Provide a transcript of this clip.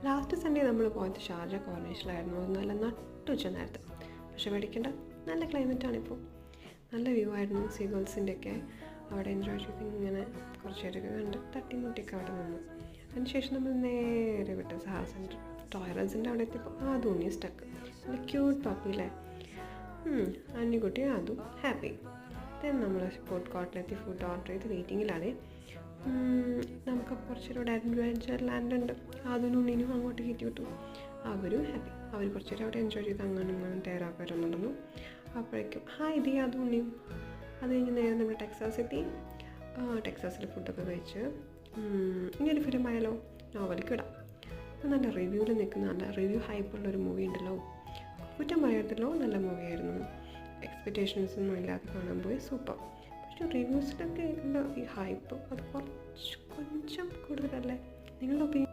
Last Sunday നമ്മൾ പോയത് Sharjah കോർണിഷിലായിരുന്നു. അത് നല്ല നട്ടുച്ച നേരത്തെ. പക്ഷെ പേടിക്കേണ്ട, നല്ല ക്ലൈമറ്റാണിപ്പോൾ. നല്ല വ്യൂ ആയിരുന്നു. സീഗൾസിൻ്റെയൊക്കെ അവിടെ എൻജോയ് ചെയ്ത് ഇങ്ങനെ കുറച്ച് നേരമൊക്കെ കണ്ട് തട്ടിമുട്ടിയൊക്കെ അവിടെ നിന്നു. അതിനുശേഷം നമ്മൾ നേരെ വിട്ട് സഹാ സെൻറ്റർ ടോയ്ലറ്റ്സിൻ്റെ അവിടെ എത്തിയപ്പോൾ അതും സ്റ്റക്ക്. നല്ല ക്യൂട്ട് പപ്പിയില്ലേ. അന്നിക്കുട്ടി അതും ഹാപ്പി. ദെൻ നമ്മൾ ഫുഡ് കോർട്ടിലെത്തി ഫുഡ് ഓർഡർ ചെയ്ത് വെയിറ്റിങ്ങിലാണ്. നമുക്ക് കുറച്ചൊരു അഡ്വഞ്ചർ ലാൻഡ് ഉണ്ട്. അതിനും ഉണ്ണിനും അങ്ങോട്ട് കയറ്റി വിട്ടു. അവരും ഹാപ്പി. അവർ കുറച്ച് നേരം അവിടെ എൻജോയ് ചെയ്ത് അങ്ങനെ ഇങ്ങനെ തേരാപ്പേരം നടന്നു. അപ്പോഴേക്കും ഇത് അതും ഉണ്ണിയും അത് കഴിഞ്ഞ് നേരെ നമ്മൾ ടെക്സാസ് എത്തി. ടെക്സാസിൽ ഫുഡൊക്കെ കഴിച്ച് ഇനിയൊരു ഫിലിം ആയാലോ, നോവലിക്ക് വിടാം. നല്ല റിവ്യൂവിൽ നിൽക്കുന്ന നല്ല റിവ്യൂ ഹൈപ്പുള്ളൊരു മൂവി ഉണ്ടല്ലോ, കുറ്റം പറയത്തില്ലോ, നല്ല മൂവിയായിരുന്നു. എക്സ്പെക്റ്റേഷൻസൊന്നും ഇല്ലാതെ കാണാൻ പോയി, സൂപ്പർ. പക്ഷേ റിവ്യൂസിലൊക്കെ ഉള്ള ഈ ഹൈപ്പ് അത് കുറച്ച് കൂടുതലല്ലേ? നിങ്ങളുടെ ഒപ്പീനിയൻ